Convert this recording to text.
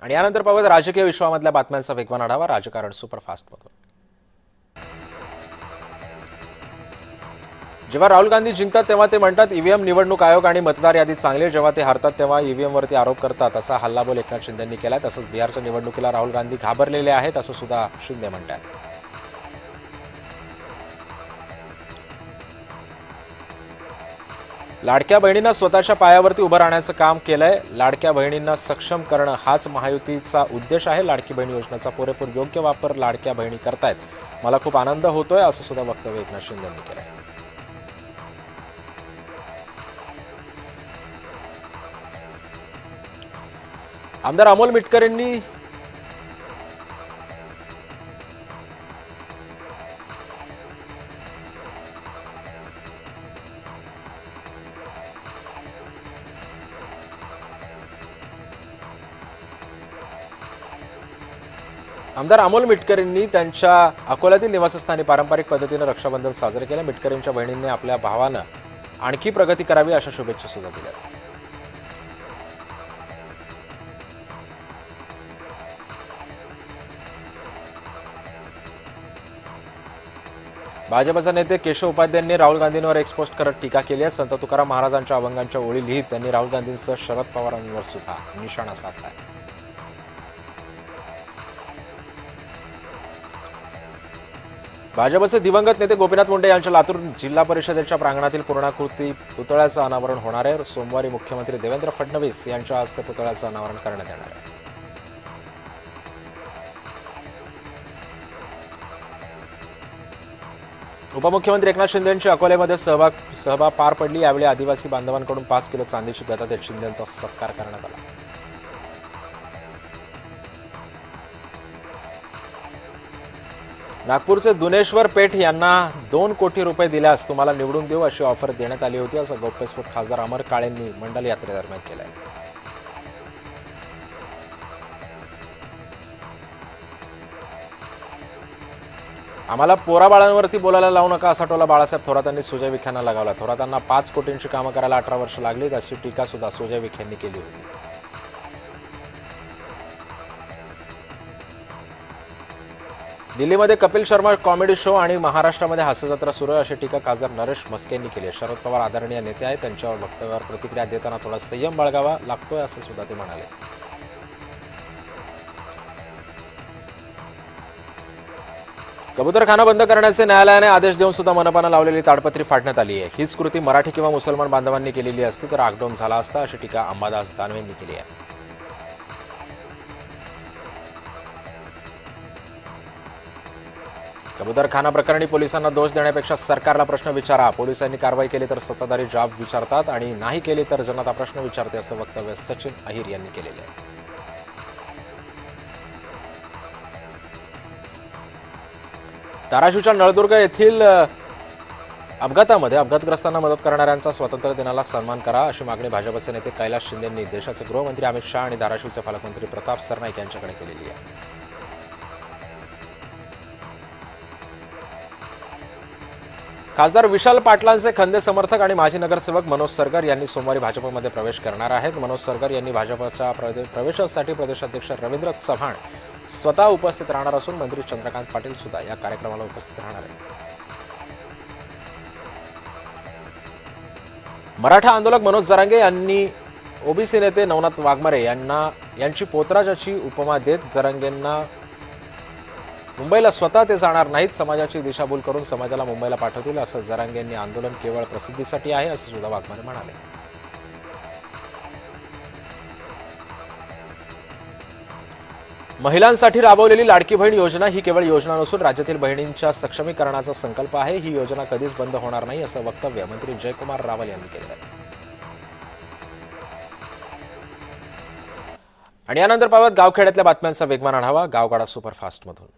आणि यानंतर पाहूयात राजकीय विश्वामधल्या बातम्यांचा वेगवान आढावा राजकारण सुपरफास्टमधून। जेव्हा राहुल गांधी जिंकतात तेव्हा ते म्हणतात ईव्हीएम निवडणूक आयोग आणि मतदार यादी चांगली, जेव्हा ते हरतात तेव्हा ईव्हीएमवरती आरोप करतात, असा हल्लाबोल एकनाथ शिंदेंनी केलाय। तसंच बिहारच्या निवडणुकीला राहुल गांधी घाबरलेले आहेत असं सुद्धा शिंदे म्हणतात। लाडक्या बहिणींना स्वतःच्या पायावरती उभं राहण्याचं काम केलंय। लाडक्या बहिणींना सक्षम करणं हाच महायुतीचा उद्देश आहे। लाडकी बहीण योजनेचा पुरेपूर योग्य वापर लाडक्या बहिणी करतायत, मला खूप आनंद होतोय असं सुद्धा वक्तव्य एकनाथ शिंदेंनी केलंय। आमदार अमोल मिटकरींनी त्यांच्या अकोल्यातील निवासस्थानी पारंपरिक पद्धतीने रक्षाबंधन साजरे केले। मिटकरींच्या बहिणींनी आपल्या भावानं आणखी प्रगती करावी अशा शुभेच्छा सुद्धा दिल्या। भाजपचे नेते केशव उपाध्यायांनी राहुल गांधींवर एक पोस्ट करत टीका केली आहे। संत तुकाराम महाराजांच्या अभंगांच्या ओळी लिहित त्यांनी राहुल गांधींसह शरद पवारांवर सुद्धा निशाणा साधलाय। भाजपचे दिवंगत नेते गोपीनाथ मुंडे यांच्या लातूर जिल्हा परिषदेच्या प्रांगणातील पूर्णाकृती पुतळ्याचं अनावरण होणार आहे। सोमवारी मुख्यमंत्री देवेंद्र फडणवीस यांच्या हस्ते पुतळ्याचं अनावरण करण्यात येणार आहे। उपमुख्यमंत्री एकनाथ शिंदे यांची अकोल्यामध्ये सभा पार पडली। यावेळी आदिवासी बांधवांकडून 5 किलो चांदीची गदा देत शिंदेंचा सत्कार करण्यात आला। नागपूरचे दुनेश्वर पेठ यांना 2 कोटी रुपये दिल्यास तुम्हाला निवडून देऊ अशी ऑफर देण्यात आली होती, असं गौप्यस्फोट खासदार अमर काळेंनी मंडल यात्रेदरम्यान केलंय। आम्हाला पोराबाळांवरती बोलायला लावू नका असा टोला बाळासाहेब थोरातांनी सुजय विखेंना लगावला। थोरातांना 5 कोटींची कामं करायला 18 वर्ष लागली, अशी टीका सुद्धा सुजय विखेंनी केली होती। दिल्लीमध्ये कपिल शर्मा कॉमेडी शो आणि महाराष्ट्रामध्ये हास्यजत्रा सुरू आहे, अशी टीका खासदार नरेश म्हस्के यांनी केली आहे। शरद पवार आदरणीय नेते आहेत, त्यांच्यावर वक्तव्यावर प्रतिक्रिया देताना थोडा संयम बाळगावा लागतोय असं सुद्धा ते म्हणाले। कबूतरखाना बंद करण्याचे न्यायालयाने आदेश देऊन सुद्धा मनपानं लावलेली ताडपत्री फाडण्यात आली आहे। हीच कृती मराठी किंवा मुसलमान बांधवांनी केलेली असती तर आगडोम झाला असता, अशी टीका अंबादास दानवेंनी केली आहे। कबूतरखाना प्रकरणी पोलिसांना दोष देण्यापेक्षा सरकारला प्रश्न विचारा। पोलिसांनी कारवाई केली तर सत्ताधारी जाब विचारतात आणि नाही केली तर जनता प्रश्न विचारते, असं वक्तव्य सचिन अहिर यांनी केलेले आहे। धाराशिवच्या नळदुर्ग येथील अपघातामध्ये अपघातग्रस्तांना मदत करणाऱ्यांचा स्वातंत्र्य दिनाला सन्मान करा, अशी मागणी भाजपचे नेते कैलास शिंदेंनी देशाचे गृहमंत्री अमित शहा आणि धाराशिवचे पालकमंत्री प्रताप सरनाईक यांच्याकडे केलेली आहे। खासदार विशाल पाटलांचे खंदे समर्थक आणि माजी नगरसेवक मनोज सरगर यांनी सोमवारी भाजपमध्ये प्रवेश करणार आहेत। मनोज सरगर यांनी भाजपच्या प्रवेशासाठी प्रदेशाध्यक्ष रवींद्र चव्हाण स्वतः उपस्थित राहणार असून मंत्री चंद्रकांत पाटील सुद्धा या कार्यक्रमाला उपस्थित राहणार आहेत। मराठा आंदोलक मनोज जरांगे यांनी ओबीसी नेते नवनाथ वाघमारे यांची पोतराजाची उपमा देत जरांगेंना मुंबईला स्वतः ते जाणार नाहीत, समाजाची दिशाभूल करून समाजाला मुंबईला पाठवतील, असं जरांगेंनी आंदोलन केवळ प्रसिद्धीसाठी आहे असं सुद्धा वाघमारे म्हणाले। महिलांसाठी राबवलेली लाडकी बहीण योजना ही केवळ योजना नसून राज्यातील बहिणींच्या सक्षमीकरणाचा संकल्प आहे। ही योजना कधीच बंद होणार नाही, असं वक्तव्य मंत्री जयकुमार रावल यांनी केलं आहे। आणि यानंतर पाहत गावखेड्यातल्या बातम्यांचा वेगवान आढावा गावगाडा सुपरफास्ट मधून।